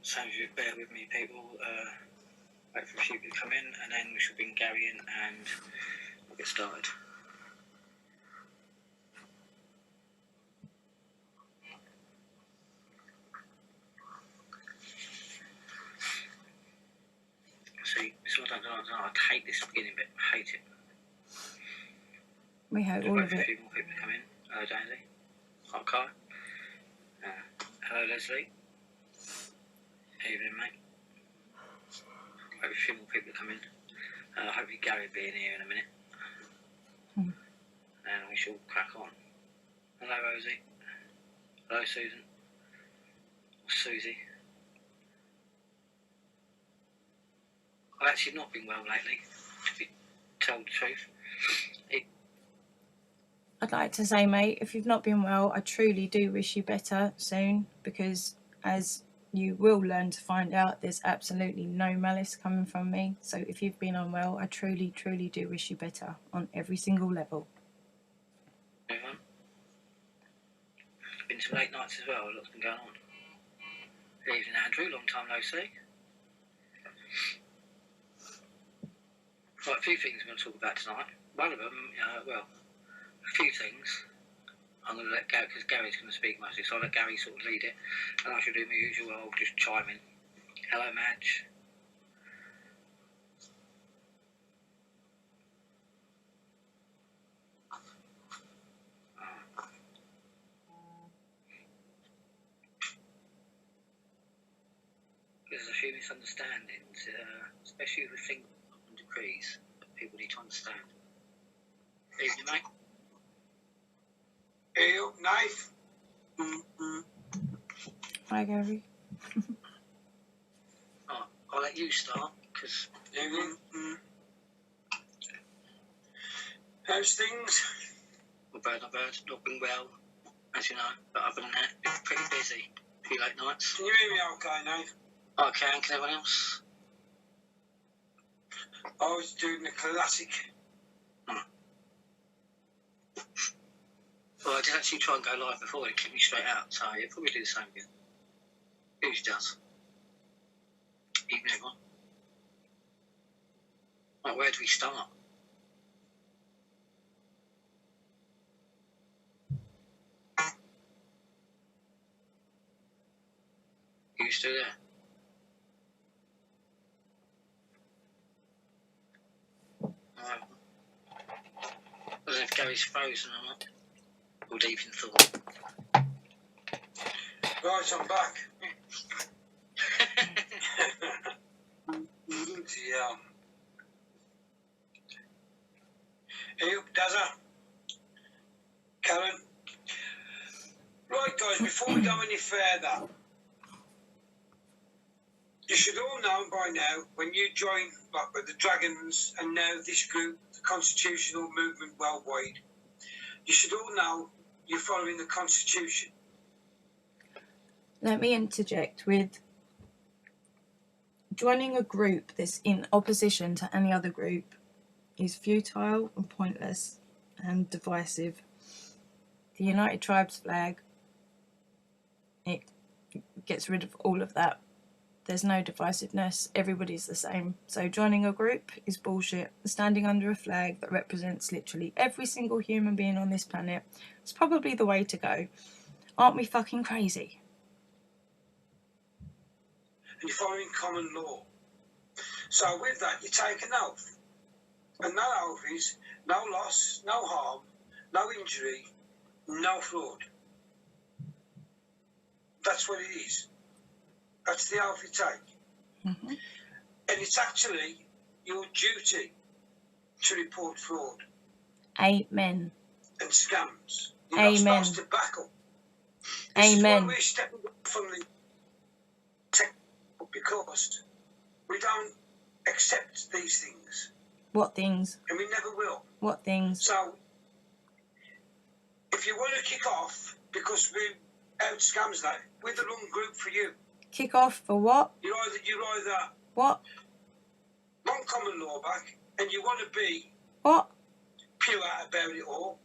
So if you bear with me, people, wait for a few people to come in, and then we shall bring Gary in and we'll get started. See, so I don't know, I hate this beginning bit, I hate it. We hate all of it. A few more people to come in. Hello, Daisy. Hi, Kai. Hello, Leslie. Evening, mate. Wait for a few more people to come in. Hopefully Gary will be in here in a minute. And we shall crack on. Hello, Rosie. Hello, Susan. Or Susie. I've actually not been well lately, to be told the truth. I'd like to say, mate, if you've not been well, I truly do wish you better soon, because as you will learn to find out, there's absolutely no malice coming from me. So if you've been unwell, I truly, truly do wish you better on every single level. Been some late nights as well, a lot's been going on. Good evening, Andrew, long time no see. Right, a few things I'm going to talk about tonight. One of them, well, a few things. I'm going to let Gary, because Gary's going to speak mostly, so I'll let Gary sort of lead it. And I shall do my usual, I'll just chime in. Hello, Madge. There's a few misunderstandings, especially with things and decrees that people need to understand. Evening, mate. Ew, knife. Hi, Gary. Oh, I'll let you start, because... How's things? Not bad, not been well, as you know, but other than that, been pretty busy. A few late nights. Can you hear me okay, knife? I can everyone else? I was doing the classic. Well, I did actually try and go live before, it kicked me straight out, so you'll probably do the same again. It usually does. Evening, everyone. Right, where do we start? You still there? I don't know if Gary's frozen or not. Or deep in thought. Right, I'm back. Yeah. Ew, Dazza. Karen. Right, guys, before we go any further, you should all know by now, when you join like the Dragons and now this group, the Constitutional Movement Worldwide, you should all know you're following the Constitution. Let me interject with joining a group that's in opposition to any other group is futile and pointless and divisive. The United Tribes flag, it gets rid of all of that. There's no divisiveness, everybody's the same. So joining a group is bullshit. Standing under a flag that represents literally every single human being on this planet is probably the way to go. Aren't we fucking crazy? And you're following common law. So with that, you take an oath. And that oath is no loss, no harm, no injury, no fraud. That's what it is. That's the oath you take. And it's actually your duty to report fraud. Amen. And scams. You're Amen. not supposed to back up. This is why we're stepping from the tech, because we don't accept these things. What things? And we never will. What things? So, if you want to kick off, because we out scams that, we're the wrong group for you. Kick off for what? You're either what? Want common law back, and you want to be what? Pure about it all.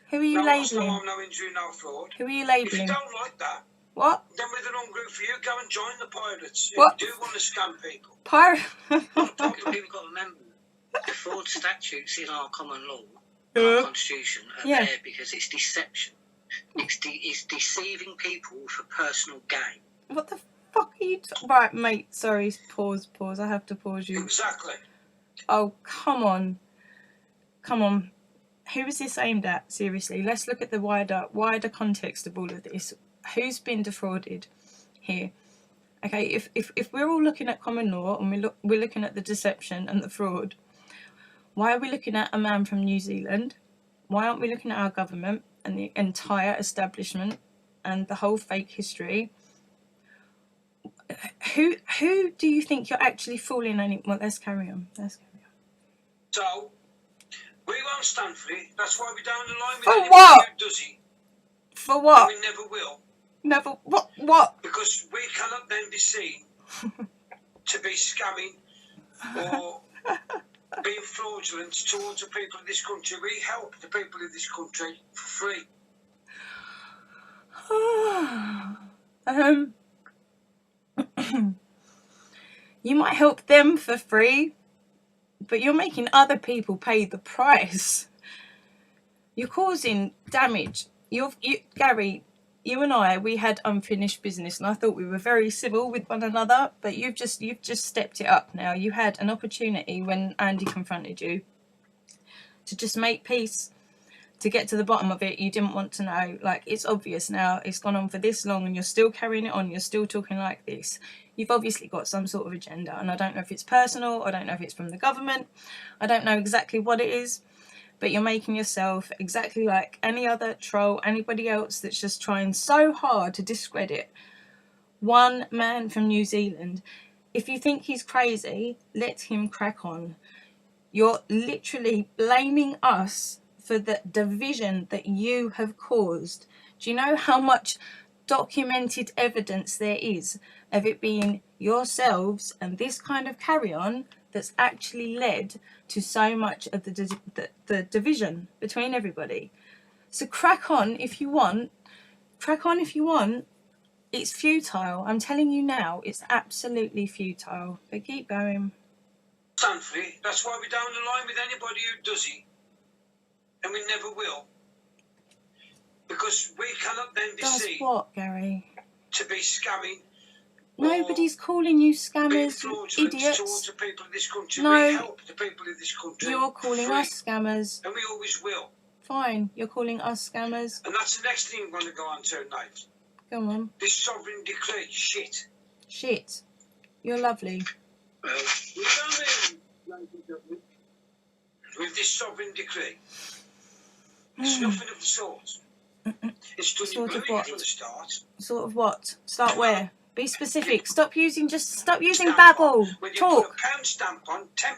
Who are you labelling? No harm, no injury, no fraud. Who are you labelling? If you don't like that, what? Then we're the wrong group for you. go and join the pirates. What? If you do want to scam people. Pirate. What people got to remember, the fraud statutes in our common law, our constitution, are Yeah. there because it's deception. It's deceiving people for personal gain. What the fuck are you? Right, mate. Sorry. Pause. I have to pause you. Exactly. Oh, come on. Who is this aimed at? Seriously, let's look at the wider context of all of this. Who's been defrauded here? Okay, if we're all looking at common law and we're looking at the deception and the fraud, why are we looking at a man from New Zealand? Why aren't we looking at our government and the entire establishment and the whole fake history? Who do you think you're actually fooling? Well, let's carry on. So, we won't stand for it. That's why we're down the line with For anybody what? who does it. For And what? we never will. Never. What? Because we cannot then be seen to be scamming or being fraudulent towards the people of this country. We help the people of this country for free. You might help them for free, but you're making other people pay the price. You're causing damage. Gary, you and I, we had unfinished business, and I thought we were very civil with one another. But you've just stepped it up now. You had an opportunity when Andy confronted you to just make peace, to get to the bottom of it. You didn't want to know. Like, it's obvious now. It's gone on for this long, and you're still carrying it on. You're still talking like this. You've obviously got some sort of agenda, and I don't know if it's personal. I don't know if it's from the government. I don't know exactly what it is. But you're making yourself exactly like any other troll, anybody else that's just trying so hard to discredit one man from New Zealand. If you think he's crazy, let him crack on. You're literally blaming us for the division that you have caused. Do you know how much documented evidence there is of it being yourselves and this kind of carry-on that's actually led to so much of the division between everybody? So crack on if you want. It's futile. I'm telling you now, it's absolutely futile. But keep going. Stand for it. That's why we're down the line with anybody who does it. And we never will. Because we cannot then be Does seen what, Gary? to be scamming. Nobody's calling you Being scammers, you fraudulent towards idiots. the people of this country. No. We help the people of this country. You're calling free. us scammers. And we always will. Fine, you're calling us scammers. And that's the next thing I'm going to go on to tonight. Go on. This sovereign decree. Shit. Shit. You're lovely. We're down there with this sovereign decree. It's nothing of the sort. It's done Sort in of blue what? for the start. Sort of what? Start where? Be specific. Stop using Stamp babble. on. When you Talk. put a pound stamp on, 10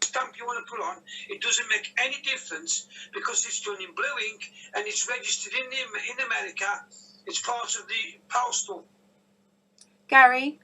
stamp you want to put on, it doesn't make any difference because it's done in blue ink and it's registered in America. It's part of the postal. Gary,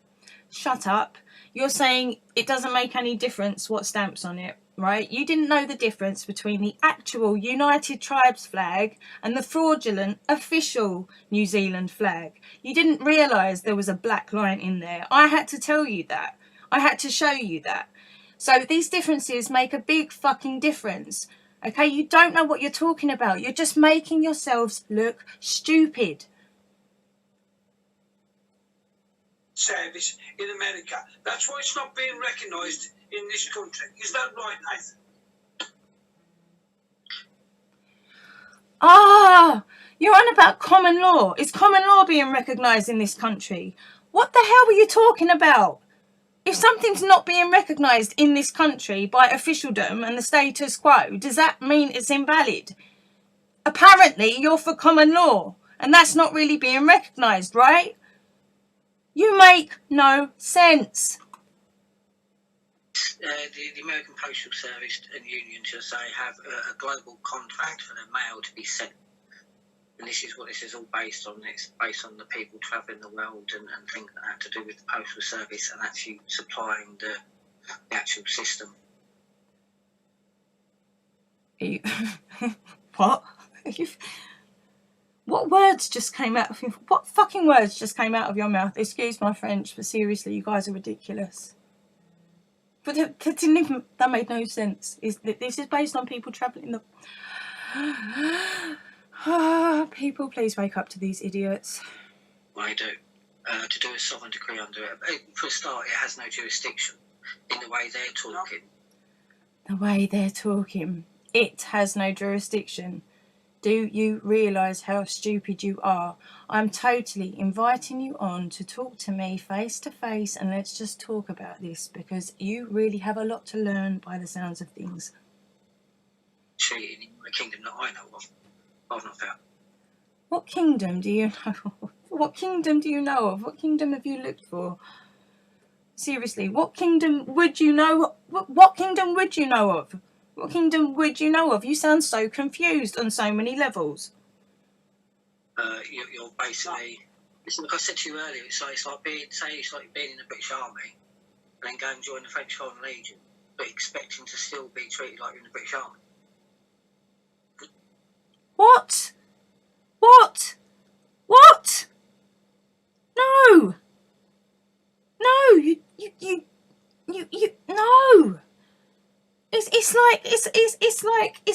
shut up. You're saying it doesn't make any difference what stamp's on it, right? You didn't know the difference between the actual United Tribes flag and the fraudulent official New Zealand flag. You didn't realise there was a black line in there. I had to tell you that. I had to show you that. So these differences make a big fucking difference. Okay, you don't know what you're talking about. You're just making yourselves look stupid. Service in America. That's why it's not being recognised in this country. Is that right, Nathan? Ah, you're on about common law. Is common law being recognised in this country? What the hell were you talking about? If something's not being recognised in this country by officialdom and the status quo, does that mean it's invalid? Apparently, you're for common law, and that's not really being recognised, right? You make no sense. The American Postal Service and Union, should I say, have a global contract for the mail to be sent. And this is what this is all based on. It's based on the people travelling the world and things that have to do with the Postal Service and actually supplying the actual system. What? What words just came out of you? What fucking words just came out of your mouth? Excuse my French, but seriously, you guys are ridiculous. But that made no sense. This is based on people travelling the... People, please wake up to these idiots. I do. To do a sovereign decree under it. For a start, it has no jurisdiction in the way they're talking. The way they're talking. It has no jurisdiction. Do you realise how stupid you are? I'm totally inviting you on to talk to me face to face, and let's just talk about this, because you really have a lot to learn by the sounds of things. Treating in a kingdom that I know of. I've not found. What kingdom do you know of? What kingdom do you know of? What kingdom have you looked for? Seriously, what kingdom would you know? What kingdom would you know of? What kingdom would you know of? You sound so confused on so many levels. You're basically... Listen, like I said to you earlier, it's like being in the British Army and then go and join the French Foreign Legion, but expecting to still be treated like you're in the British Army. What? What? What? No! No! You no! It's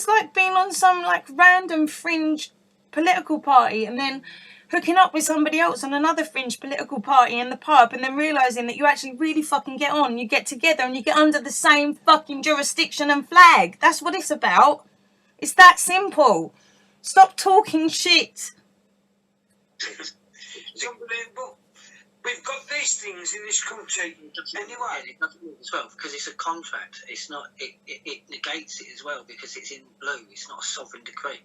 like being on some like random fringe political party and then hooking up with somebody else on another fringe political party in the pub, and then realising that you actually really fucking get on. You get together and you get under the same fucking jurisdiction and flag. That's what it's about. It's that simple. Stop talking shit. It's unbelievable. We've got these things in this country anyway. As well, because it's a contract. It's not. It negates it as well because it's in blue. It's not a sovereign decree.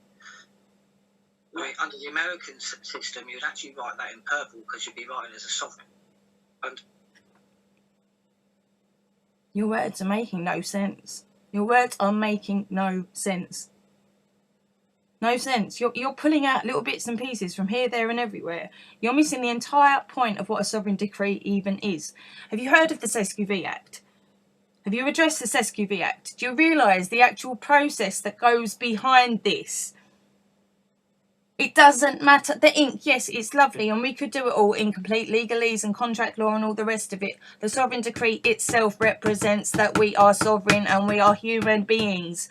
I mean, under the American system, you'd actually write that in purple because you'd be writing as a sovereign. And your words are making no sense. Your words are making no sense. No sense. You're pulling out little bits and pieces from here, there and everywhere. You're missing the entire point of what a sovereign decree even is. Have you heard of the SESQV Act? Have you addressed the SESQV Act? Do you realise the actual process that goes behind this? It doesn't matter. The ink, yes, it's lovely, and we could do it all in complete legalese and contract law and all the rest of it. The sovereign decree itself represents that we are sovereign and we are human beings.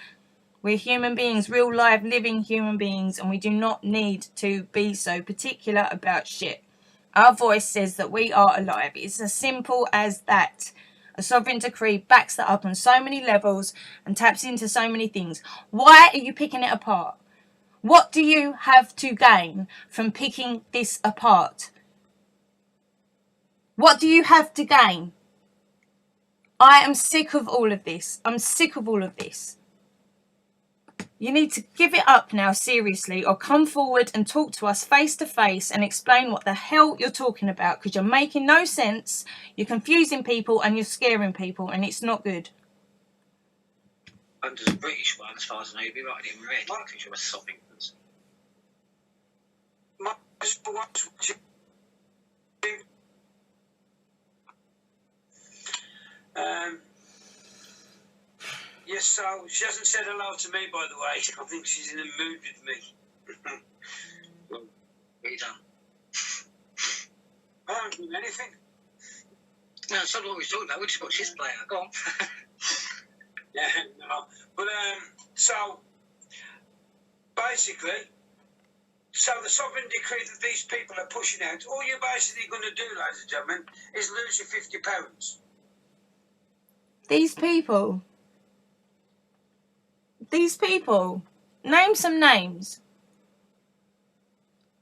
We're human beings, real live living human beings, and we do not need to be so particular about shit. Our voice says that we are alive. It's as simple as that. A sovereign decree backs that up on so many levels and taps into so many things. Why are you picking it apart? What do you have to gain from picking this apart? What do you have to gain? I am sick of all of this. I'm sick of all of this. You need to give it up now, seriously, or come forward and talk to us face to face and explain what the hell you're talking about, because you're making no sense, you're confusing people and you're scaring people, and it's not good. under the British one, as far as I know, you'd be writing it in red because you're a sovereign. Yes, so she hasn't said hello to me, by the way. I think she's in a mood with me. Well, what you done? I haven't done anything. No, it's not what we're talking about. We just watched this player. Go on. Yeah, no. But, so, basically, so the sovereign decree that these people are pushing out, all you're basically going to do, ladies and gentlemen, is lose your £50. These people, name some names.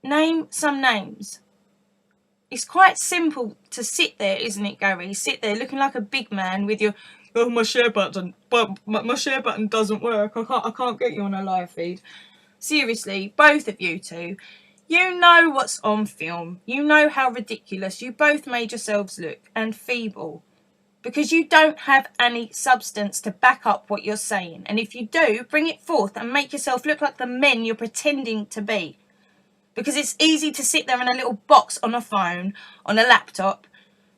Name some names. It's quite simple to sit there, isn't it, Gary? Sit there looking like a big man with your, oh, my share button, but my share button doesn't work. I can't get you on a live feed. Seriously, both of you two, you know what's on film. You know how ridiculous you both made yourselves look, and feeble. Because you don't have any substance to back up what you're saying. And if you do, bring it forth and make yourself look like the men you're pretending to be. Because it's easy to sit there in a little box on a phone, on a laptop,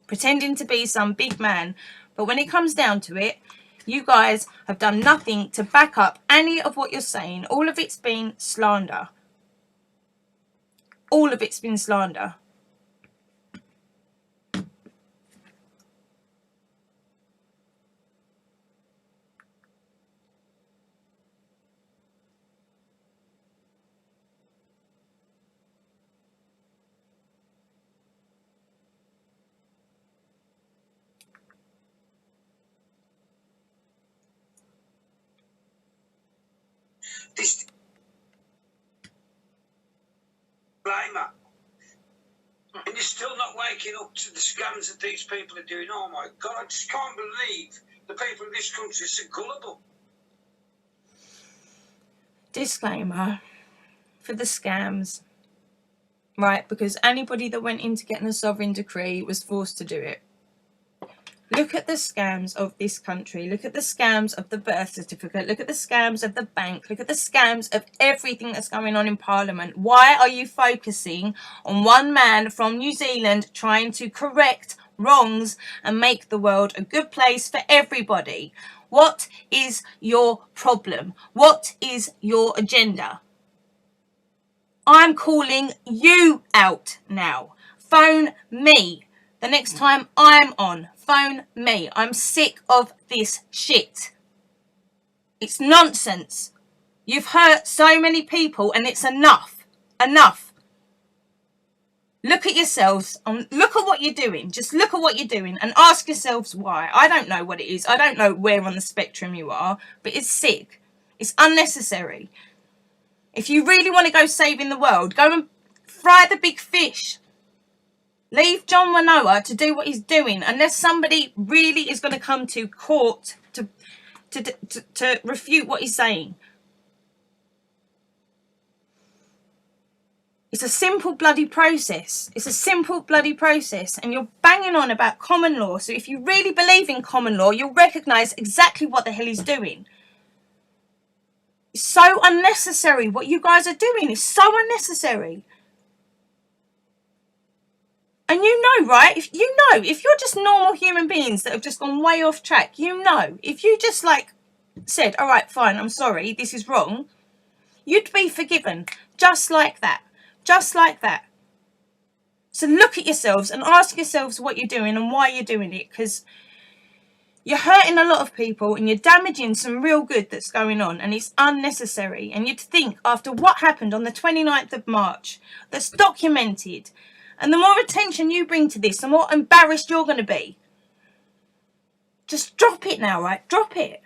pretending to be some big man. But when it comes down to it, you guys have done nothing to back up any of what you're saying. All of it's been slander. all of it's been slander. This disclaimer. And you're still not waking up to the scams that these people are doing. Oh my God, I just can't believe the people in this country are so gullible. Disclaimer for the scams, right? Because anybody that went into getting a sovereign decree was forced to do it. Look at the scams of this country. Look at the scams of the birth certificate. Look at the scams of the bank. Look at the scams of everything that's going on in Parliament. Why are you focusing on one man from New Zealand trying to correct wrongs and make the world a good place for everybody? What is your problem? What is your agenda? I'm calling you out now. Phone me. The next time I'm on, phone me. I'm sick of this shit. It's nonsense. You've hurt so many people and it's enough. Enough. Look at yourselves and look at what you're doing. Just look at what you're doing and ask yourselves why. I don't know what it is. I don't know where on the spectrum you are, but it's sick. It's unnecessary. If you really want to go saving the world, go and fry the big fish. Leave John Wanoa to do what he's doing, unless somebody really is going to come to court to refute what he's saying. It's a simple bloody process. It's a simple bloody process. And you're banging on about common law. So if you really believe in common law, you'll recognise exactly what the hell he's doing. It's so unnecessary. What you guys are doing is so unnecessary. And you know, right? If you're just normal human beings that have just gone way off track, you know, if you just like said, all right, fine, I'm sorry, this is wrong, you'd be forgiven just like that. Just like that. So look at yourselves and ask yourselves what you're doing and why you're doing it, because you're hurting a lot of people and you're damaging some real good that's going on, and it's unnecessary. And you'd think after what happened on the 29th of March, that's documented, and the more attention you bring to this, the more embarrassed you're going to be. Just drop it now, right? Drop it.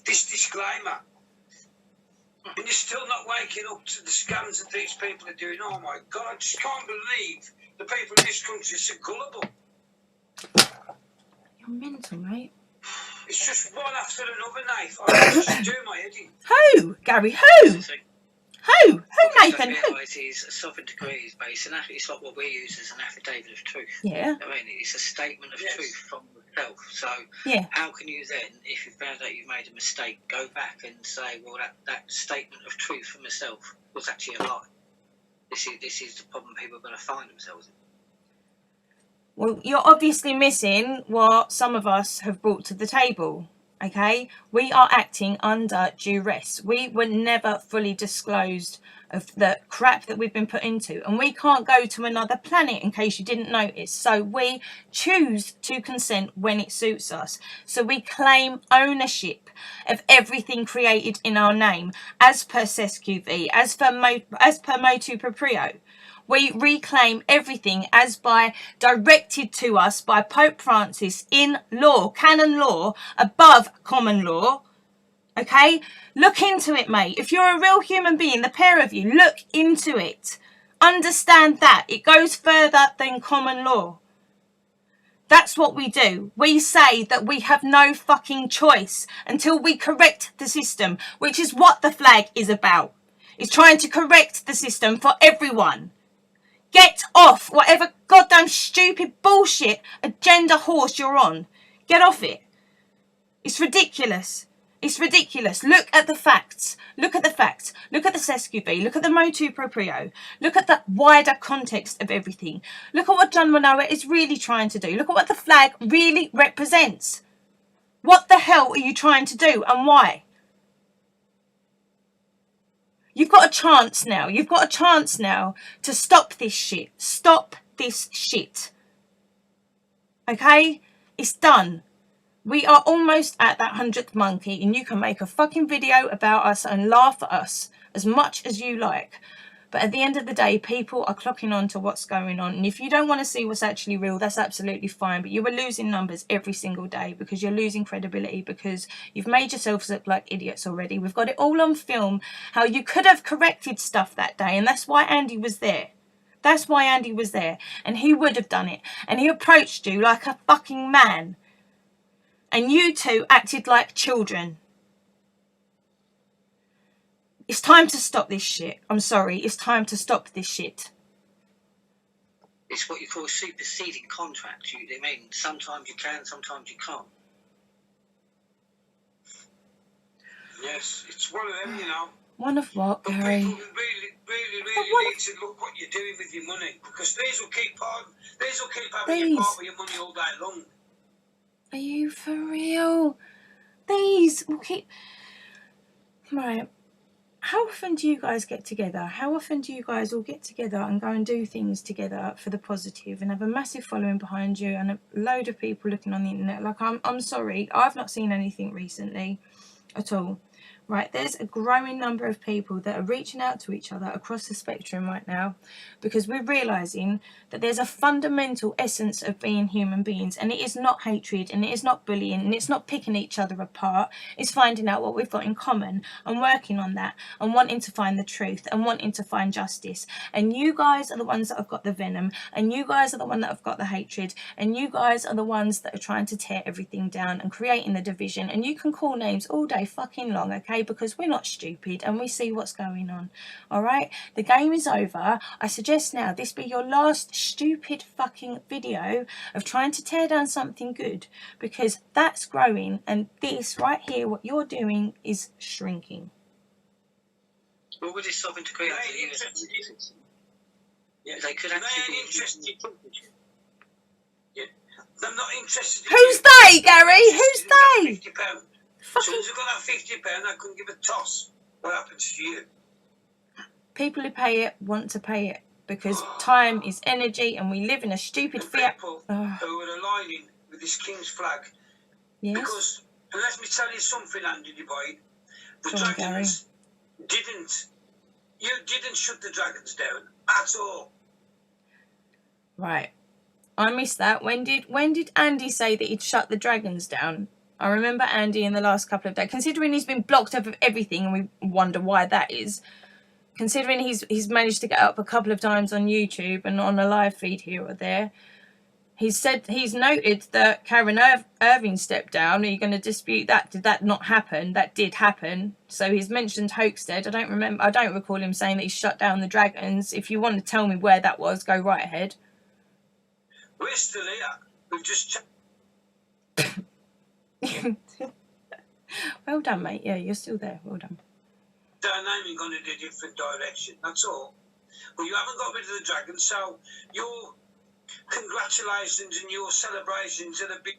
This disclaimer. And you're still not waking up to the scams that these people are doing. Oh my God, I just can't believe the people in this country are so gullible. You're mental, mate. It's just one after another, knife. I'm just doing my head in. Who? Gary, who? Who, Nathan? Who? Is a sovereign decree is based, and it's not what we use as an affidavit of truth. Yeah. I mean, it's a statement of truth from yourself. So, yeah. How can you then, if you found out you've made a mistake, go back and say, well, that statement of truth from myself was actually a lie? This is the problem people are going to find themselves in. Well, you're obviously missing what some of us have brought to the table. Okay, we are acting under duress. We were never fully disclosed of the crap that we've been put into, and we can't go to another planet, in case you didn't notice. So we choose to consent when it suits us. So we claim ownership of everything created in our name, as per SESQV, as per motu proprio. We reclaim everything as by directed to us by Pope Francis in law, canon law, above common law. Okay? Look into it, mate. If you're a real human being, the pair of you, look into it. Understand that. It goes further than common law. That's what we do. We say that we have no fucking choice until we correct the system, which is what the flag is about. It's trying to correct the system for everyone. Get off whatever goddamn stupid bullshit agenda horse you're on. Get off it. It's ridiculous. It's ridiculous. Look at the facts. Look at the facts. Look at the SESQV. Look at the motu proprio. Look at the wider context of everything. Look at what John Wanoa is really trying to do. Look at what the flag really represents. What the hell are you trying to do and why? You've got a chance now. You've got a chance now to stop this shit. Stop this shit. Okay? It's done. We are almost at that 100th monkey, and you can make a fucking video about us and laugh at us as much as you like. But at the end of the day, people are clocking on to what's going on. And if you don't want to see what's actually real, that's absolutely fine. But you are losing numbers every single day because you're losing credibility, because you've made yourselves look like idiots already. We've got it all on film, how you could have corrected stuff that day. And that's why Andy was there. That's why Andy was there. And he would have done it. And he approached you like a fucking man. And you two acted like children. It's time to stop this shit. I'm sorry. It's time to stop this shit. It's what you call a superseding contract. I mean, sometimes you can, sometimes you can't. Yes, it's one of them, you know. One of what, But Gary? people really need to look what you're doing with your money, because these will keep having you part with your money all day long. Are you for real? These will keep... Right. How often do you guys get together? How often do you guys all get together and go and do things together for the positive and have a massive following behind you and a load of people looking on the internet? Like, I'm sorry, I've not seen anything recently at all. Right, there's a growing number of people that are reaching out to each other across the spectrum right now, because we're realising that there's a fundamental essence of being human beings, and it is not hatred, and it is not bullying, and it's not picking each other apart. It's finding out what we've got in common and working on that and wanting to find the truth and wanting to find justice. And you guys are the ones that have got the venom, and you guys are the ones that have got the hatred, and you guys are the ones that are trying to tear everything down and creating the division. And you can call names all day fucking long, okay? Because we're not stupid and we see what's going on. All right, the game is over. I suggest now this be your last stupid fucking video of trying to tear down something good, because that's growing, and this right here, what you're doing, is shrinking. Well, we're just stopping to create they could actually be interested. Yeah. I'm not interested. Who's they, Gary? Who's they? £50. As soon as I've got that £50, I couldn't give a toss. What happens to you? People who pay it want to pay it, because time is energy, and we live in a stupid fiat. People who are aligning with this King's flag. Yes. Because, and let me tell you something, Andy boy, the dragons you didn't shut the dragons down at all. Right. I missed that. When did Andy say that he'd shut the dragons down? I remember Andy in the last couple of days, considering he's been blocked off of everything, and we wonder why that is. Considering he's managed to get up a couple of times on YouTube and on a live feed here or there. He's noted that Karen Irving stepped down. Are you going to dispute that? Did that not happen? That did happen. So he's mentioned Hoaxstead. I don't recall him saying that he shut down the dragons. If you want to tell me where that was, go right ahead. We're still here. We've just Well done, mate. Yeah, you're still there. Well done. Dynamic gone in a different direction. That's all. Well, you haven't got rid of the dragon, so your congratulations and your celebrations are the big.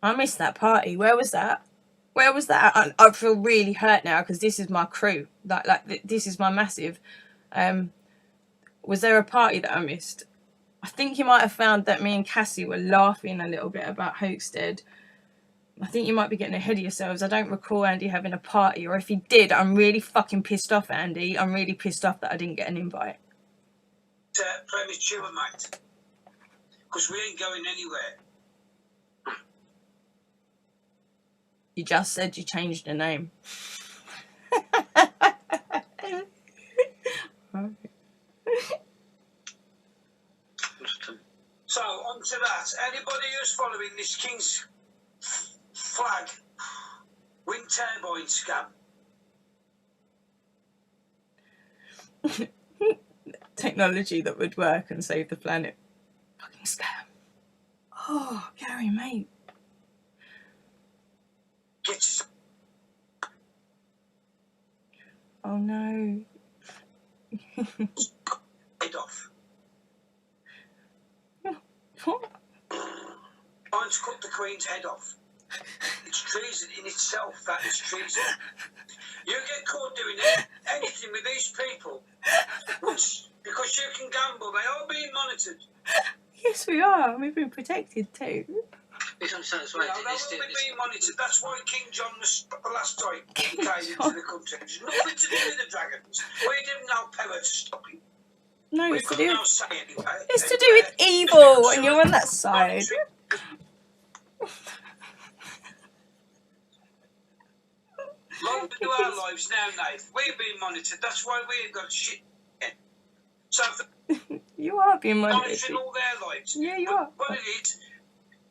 I missed that party. Where was that? Where was that? I feel really hurt now, because this is my crew. Like this is my massive. Was there a party that I missed? I think you might have found that me and Cassie were laughing a little bit about Hoaxstead. I think you might be getting ahead of yourselves. I don't recall Andy having a party, or if he did, I'm really fucking pissed off, Andy. I'm really pissed off that I didn't get an invite. Premature, mate. Because we ain't going anywhere. You just said you changed the name. So, on to that. Anybody who's following this King's flag wind turbine scam. Technology that would work and save the planet. Fucking scam. Oh, Gary, mate. Oh no. Head off. What? Trying to cut the Queen's head off. It's treason in itself. That is treason. You get caught doing anything with these people once, because you can gamble. They are being monitored. Yes, we are. We've been protected too. It's on certain They will be being monitored. That's why King John was stopped the last time he came into the country. It's nothing to do with the dragons. We didn't have power to stop him. No, We it's to couldn't do. now say anyway. It's to do with evil, and you're on that side. Long to our lives now, Nate. We're being monitored. That's why we've got shit. So You are being monitored. monitoring all their lives. Yeah, you are. What it is,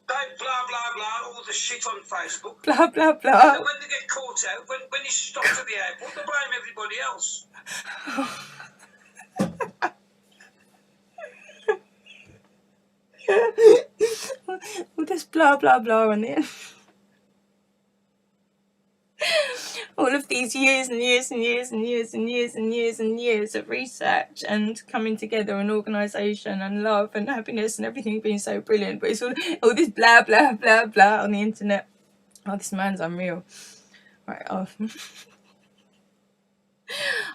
they blah blah blah, all the shit on Facebook. Blah blah And blah. then when they get caught out, when he's stopped at the airport, they blame everybody else. All this blah blah blah on it. All of these years and years and years and years and years and years and years of research and coming together and organisation and love and happiness and everything being so brilliant, but it's all this blah blah blah blah on the internet. Oh, this man's unreal. Right, off.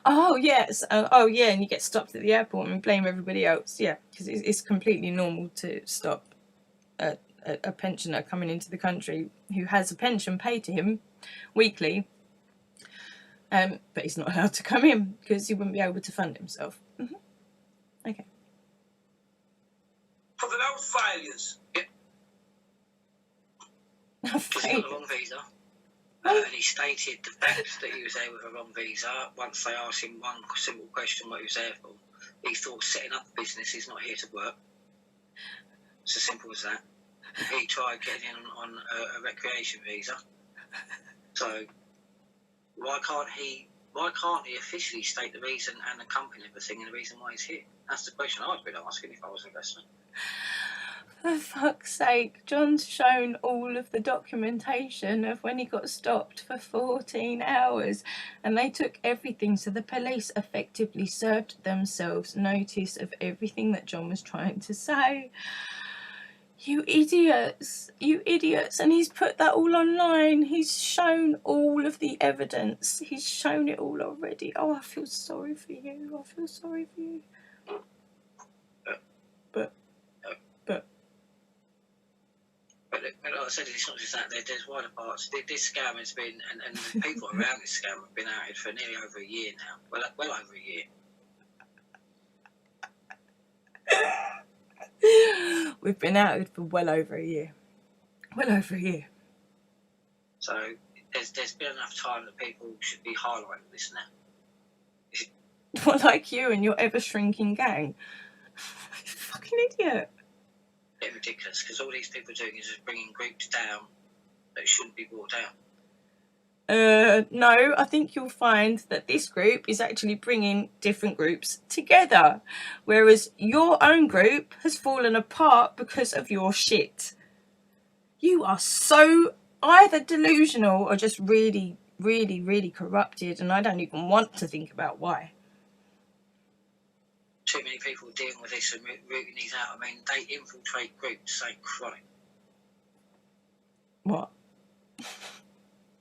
Oh yes, oh yeah, and you get stopped at the airport and blame everybody else. Yeah, because it's completely normal to stop a pensioner coming into the country who has a pension paid to him weekly, but he's not allowed to come in because he wouldn't be able to fund himself. Okay. For the old failures. He's got the wrong visa. And he stated the fact that he was there with a wrong visa. Once they asked him one simple question what he was there for, he thought setting up a business, he's not here to work. It's as simple as that. He tried getting in on a recreation visa. So why can't he officially state the reason and accompany everything and the reason why he's here? That's the question I'd been asking if I was an investor. For fuck's sake, John's shown all of the documentation of when he got stopped for 14 hours and they took everything, so the police effectively served themselves notice of everything that John was trying to say. You idiots, and he's put that all online. He's shown all of the evidence. He's shown it all already. Oh, I feel sorry for you. But like I said, it's not just that. There's wider parts. This scam has been, and the people around this scam have been outed for nearly over a year now. Well over a year. We've been outed for well over a year. So there's been enough time that people should be highlighting this now. Not like you and your ever-shrinking gang. Fucking idiot. It's ridiculous because all these people are doing is just bringing groups down that shouldn't be brought down. No, I think you'll find that this group is actually bringing different groups together, whereas your own group has fallen apart because of your shit. You are so either delusional or just really, really, really corrupted, and I don't even want to think about why. Too many people dealing with this and rooting these out. I mean, they infiltrate groups like chronic. What?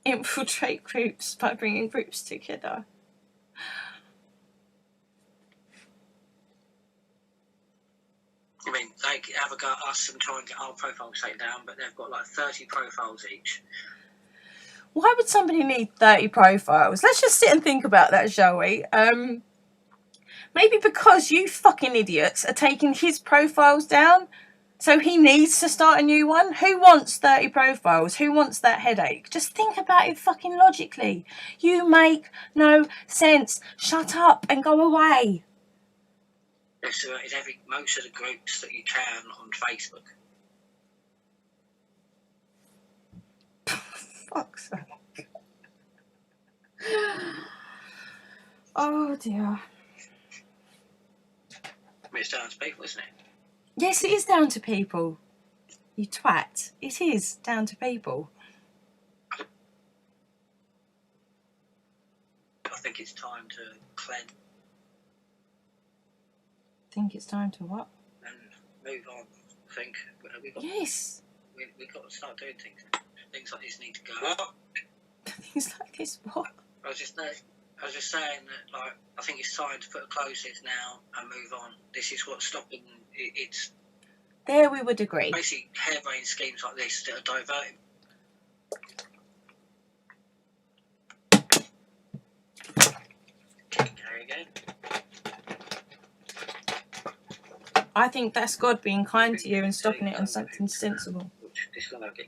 Infiltrate groups by bringing groups together. I mean, they have a go at us and try and get our profiles taken down, but they've got like 30 profiles each. Why would somebody need 30 profiles? Let's just sit and think about that, shall we? Maybe because you fucking idiots are taking his profiles down, so he needs to start a new one. Who wants 30 profiles? Who wants that headache? Just think about it fucking logically. You make no sense. Shut up and go away. It's most of the groups that you can on Facebook. Fuck's sake. Oh dear. It's down to people, isn't it? Yes, it is down to people. You twat. It is down to people. I think it's time to cleanse. Think it's time to what? And move on. I think Yes. We've got to start doing things. things like this need to go. What? Things like this, what? I was just saying that, like, I think it's time to put a close to this now and move on. This is what's stopping. It's There we would agree. basically harebrained schemes like this that are diverting. Gary again. I think that's God being kind to you and stopping it on something sensible. This one I'll get.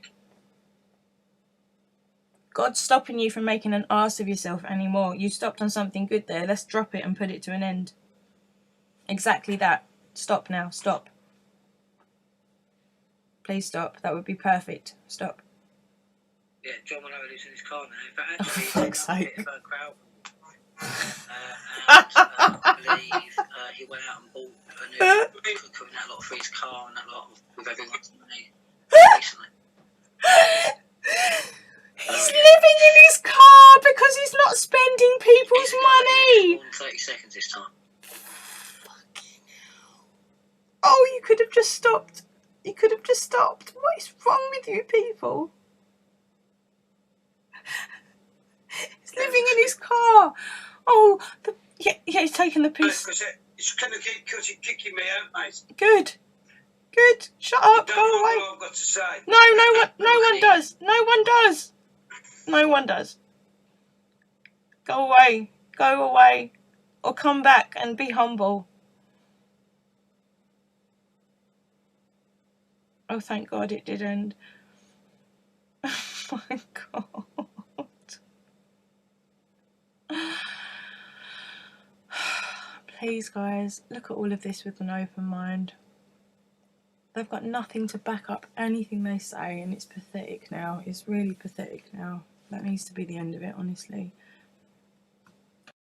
God's stopping you from making an arse of yourself anymore. You stopped on something good there. Let's drop it and put it to an end. Exactly that. Stop now. Stop. Please stop. That would be perfect. Stop. Yeah, John Wanoa lives in his car now. In fact, actually, Oh, fuck's he sake. hit a bit of a crowd. And I believe he went out and bought a new cooker and that lot for his car and that lot with everyone's money recently. He's living in his car because he's not spending people's money. More than 30 seconds this time. Fucking hell. Oh, you could have just stopped. You could have just stopped. What is wrong with you people? He's living in his car. Oh, yeah, he's taking the piece. Because it's going to keep kicking me out, mate. Good. Good. Shut up. You don't Go know away. what I've got to say. No one does. No one does. No one does. Go away. Go away. Or come back and be humble. Oh, thank God it didn't. Oh my God. Please, guys, look at all of this with an open mind. They've got nothing to back up anything they say, and it's pathetic now. It's really pathetic now. That needs to be the end of it, honestly.